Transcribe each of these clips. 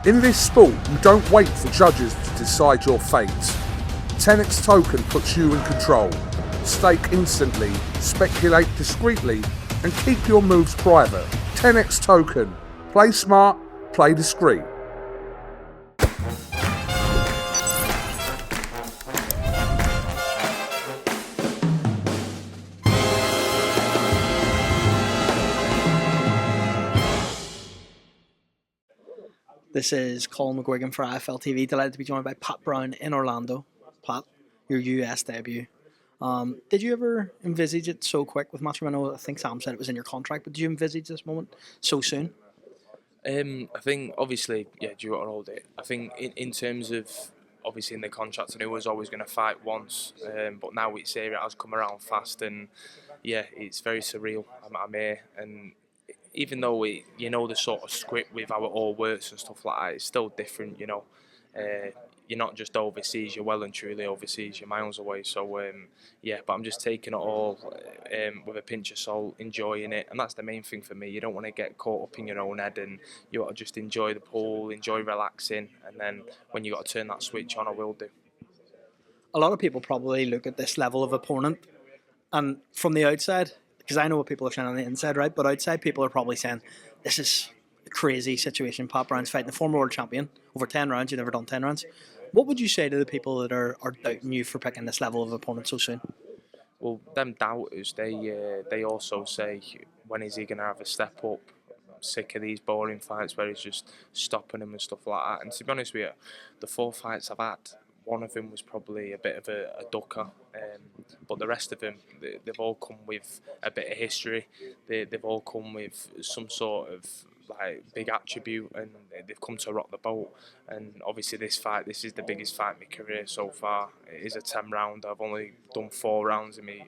In this sport, you don't wait for judges to decide your fate. TenexToken puts you in control. Stake instantly, speculate discreetly, and keep your moves private. TenexToken. Play smart, play discreet. This is Colin McGuigan for IFLTV. Delighted to be joined by Pat Brown in Orlando. Pat, your US debut. Did you ever envisage it so quick with Matthew? I know I think Sam said it was in your contract, but did you envisage this moment so soon? I think obviously, due to all day. I think in terms of obviously in the contract, I knew I was always going to fight once, but now it's here. It has come around fast, and it's very surreal. I'm here, and even though you know the sort of script with how it all works and stuff like that, it's still different. You're not just overseas, you're well and truly overseas, you're miles away. So but I'm just taking it all with a pinch of salt, enjoying it, and that's the main thing for me. You don't want to get caught up in your own head, and you want to just enjoy the pool, enjoy relaxing, and then when you got to turn that switch on, I will do. A lot of people probably look at this level of opponent, and from the outside, because I know what people are saying on the inside, right? But outside, people are probably saying, this is a crazy situation. Pat Brown's fighting the former world champion over 10 rounds. You've never done 10 rounds. What would you say to the people that are doubting you for picking this level of opponent so soon? Well, them doubters, they also say, when is he going to have a step up? I'm sick of these boring fights where he's just stopping him and stuff like that. And to be honest with you, the 4 fights I've had, one of them was probably a bit of a ducker, but the rest of them, they've all come with a bit of history. They've all come with some sort of like big attribute, and they've come to rock the boat. And obviously this is the biggest fight in my career so far. It is a 10 round. I've only done 4 rounds in my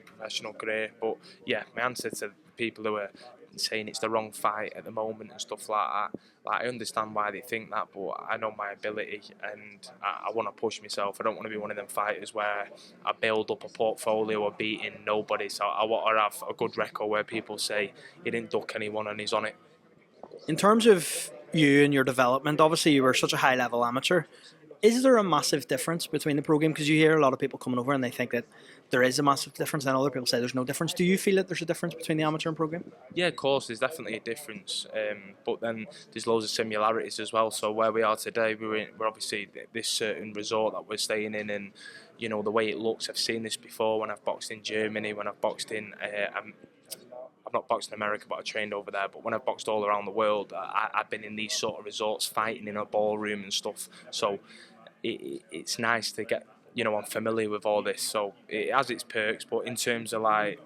professional career. But my answer to people who are saying it's the wrong fight at the moment and stuff like that, I understand why they think that, but I know my ability, and I want to push myself. I don't want to be one of them fighters where I build up a portfolio of beating nobody. So I want to have a good record where people say he didn't duck anyone and he's on it. In terms of you and your development, obviously you were such a high-level amateur. Is there a massive difference between the pro game? Because you hear a lot of people coming over and they think that there is a massive difference, and other people say there's no difference. Do you feel that there's a difference between the amateur and pro game? Yeah, of course, there's definitely a difference. But then there's loads of similarities as well. So where we are today, we're obviously this certain resort that we're staying in, and the way it looks. I've seen this before when I've boxed in Germany, when I've boxed in. I've not boxed in America, but I trained over there. But when I've boxed all around the world, I've been in these sort of resorts, fighting in a ballroom and stuff. So it's nice to get, I'm familiar with all this. So it has its perks, but in terms of like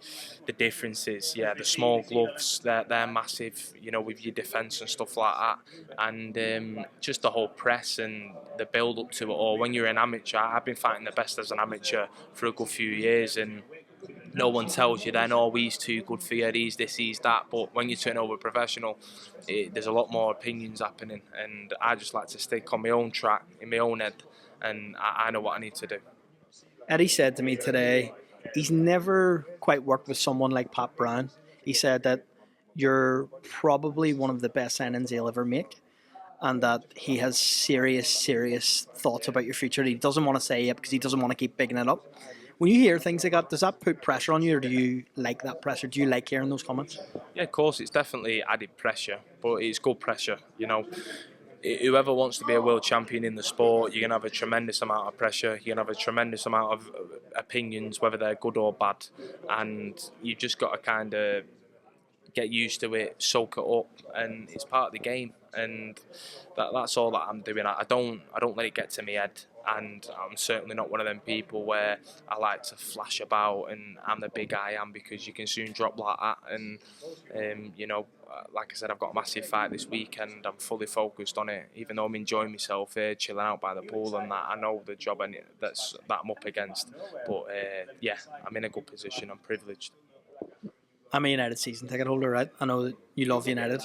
the differences, the small gloves, they're massive, with your defence and stuff like that. And just the whole press and the build up to it all. When you're an amateur, I've been fighting the best as an amateur for a good few years, and no one tells you then, he's too good for you, he's this, he's that. But when you turn over professional, there's a lot more opinions happening, and I just like to stick on my own track, in my own head, and I know what I need to do. Eddie said to me today, he's never quite worked with someone like Pat Brown. He said that you're probably one of the best signings he'll ever make, and that he has serious thoughts about your future. He doesn't want to say it because he doesn't want to keep bigging it up. When you hear things like that, does that put pressure on you, or do you like that pressure? Do you like hearing those comments? Yeah, of course, it's definitely added pressure, but it's good pressure. Whoever wants to be a world champion in the sport, you're going to have a tremendous amount of pressure. You're going to have a tremendous amount of opinions, whether they're good or bad. And you've just got to kind of get used to it, soak it up, and it's part of the game. And that's all that I'm doing. I don't let it get to my head, and I'm certainly not one of them people where I like to flash about and I'm the big I am, because you can soon drop like that. And like I said, I've got a massive fight this weekend. I'm fully focused on it, even though I'm enjoying myself here, chilling out by the pool and that. I know the job that I'm up against, but I'm in a good position. I'm privileged. I'm a United season ticket holder, right? I know that you love United.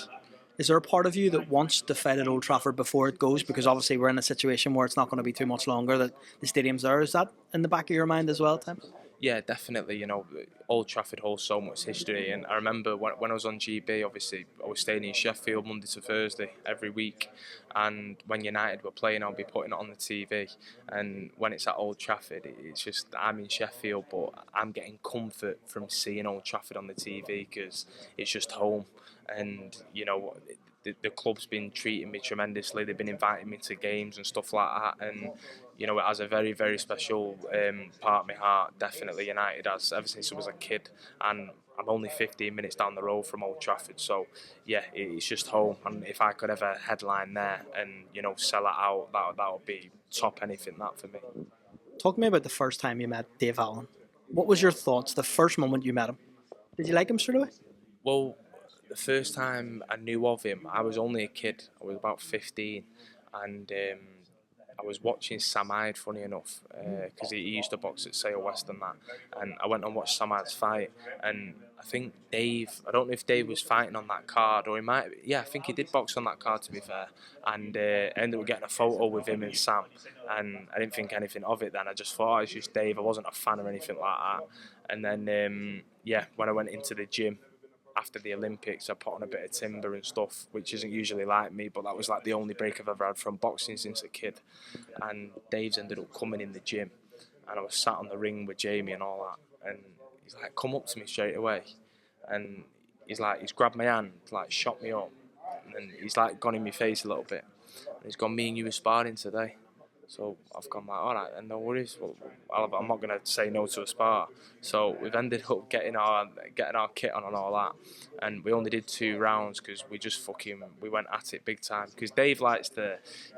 Is there a part of you that wants to fight at Old Trafford before it goes? Because obviously we're in a situation where it's not going to be too much longer that the stadium's there. Is that in the back of your mind as well, Tim? Yeah, definitely. Old Trafford holds so much history, and I remember when I was on GB. Obviously, I was staying in Sheffield Monday to Thursday every week, and when United were playing, I'll be putting it on the TV. And when it's at Old Trafford, it's just I'm in Sheffield, but I'm getting comfort from seeing Old Trafford on the TV because it's just home, and the club's been treating me tremendously. They've been inviting me to games and stuff like that, and it has a very, very special part of my heart. Definitely, United has ever since I was a kid, and I'm only 15 minutes down the road from Old Trafford. So yeah, it's just home. And if I could ever headline there and sell it out, that would be top anything that for me. Talk to me about the first time you met Dave Allen. What was your thoughts the first moment you met him? Did you like him straight away? Well, the first time I knew of him, I was only a kid. I was about 15, and I was watching Sam Hyde, funny enough, because he used to box at Sale West and that. And I went and watched Sam Hyde's fight, and I think Dave, I don't know if Dave was fighting on that card, or he might, yeah, I think he did box on that card, to be fair. And I ended up getting a photo with him and Sam, and I didn't think anything of it then. I just thought, it's just Dave. I wasn't a fan or anything like that. And then, when I went into the gym, after the Olympics, I put on a bit of timber and stuff, which isn't usually like me, but that was like the only break I've ever had from boxing since a kid. And Dave's ended up coming in the gym, and I was sat on the ring with Jamie and all that, and he's like, come up to me straight away, and he's grabbed my hand, like shot me up, and he's like gone in my face a little bit, and he's gone, me and you were sparring today. So I've gone like, all right, and no worries. Well, I'm not going to say no to a spar. So we've ended up getting our kit on and all that, and we only did 2 rounds because we went at it big time. Because Dave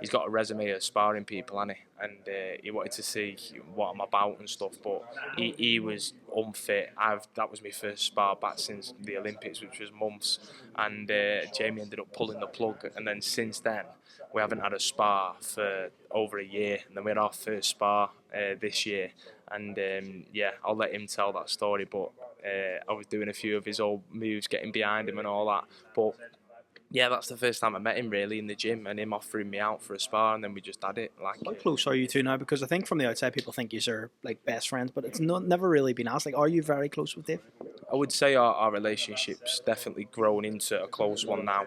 he's got a resume of sparring people, hasn't he? And he wanted to see what I'm about and stuff. But he was unfit. That was my first spar back since the Olympics, which was months. And Jamie ended up pulling the plug, and then since then we haven't had a spar for over a year, and then we had our first spar this year, and I'll let him tell that story, but I was doing a few of his old moves, getting behind him and all that, but yeah, that's the first time I met him really in the gym, and him offering me out for a spar, and then we just had it. How close are you two now? Because I think from the outside people think you are like best friends, but it's never really been asked. Like, are you very close with Dave? I would say our relationship's definitely grown into a close one now.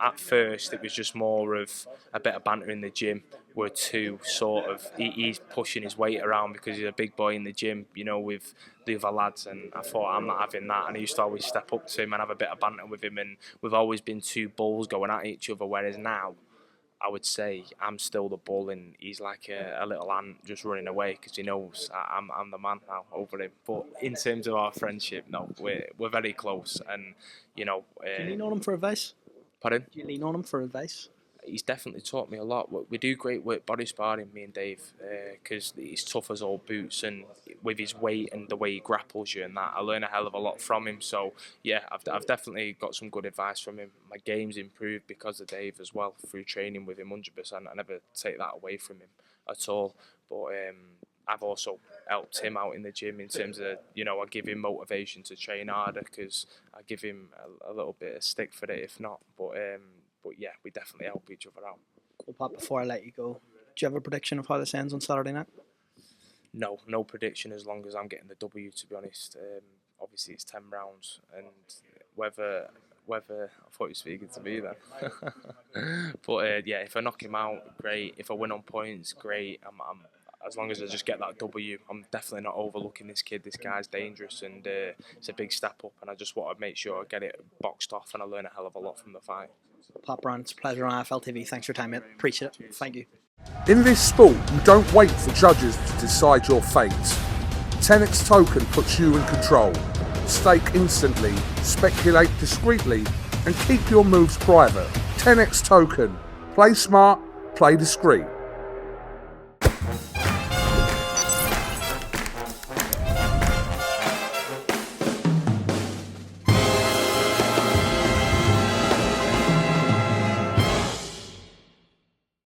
At first, it was just more of a bit of banter in the gym. We're two sort of, he's pushing his weight around because he's a big boy in the gym, with the other lads, and I thought, I'm not having that, and I used to always step up to him and have a bit of banter with him, and we've always been two bulls going at each other, whereas now, I would say I'm still the bull and he's like a little ant just running away because he knows I'm the man now over him. But in terms of our friendship, no, we're very close, and Do you lean on him for advice? Pardon? Do you lean on him for advice? He's definitely taught me a lot. We do great work body sparring, me and Dave, because he's tough as old boots, and with his weight and the way he grapples you and that, I learn a hell of a lot from him. So yeah, I've definitely got some good advice from him. My game's improved because of Dave as well, through training with him 100%. I never take that away from him at all. But I've also helped him out in the gym in terms of, I give him motivation to train harder because I give him a little bit of stick for it if not. But yeah, we definitely help each other out. Well, Pat, before I let you go, do you have a prediction of how this ends on Saturday night? No prediction as long as I'm getting the W, to be honest. Obviously, it's 10 rounds, and whether I thought you were speaking to me then. But yeah, if I knock him out, great. If I win on points, great. I'm as long as I just get that W, I'm definitely not overlooking this kid. This guy's dangerous, and it's a big step up, and I just want to make sure I get it boxed off and I learn a hell of a lot from the fight. Pat Brown, it's a pleasure on IFLTV. Thanks for your time, mate. Appreciate it. Thank you. In this sport, you don't wait for judges to decide your fate. TenexToken puts you in control. Stake instantly, speculate discreetly, and keep your moves private. TenexToken. Play smart, play discreet.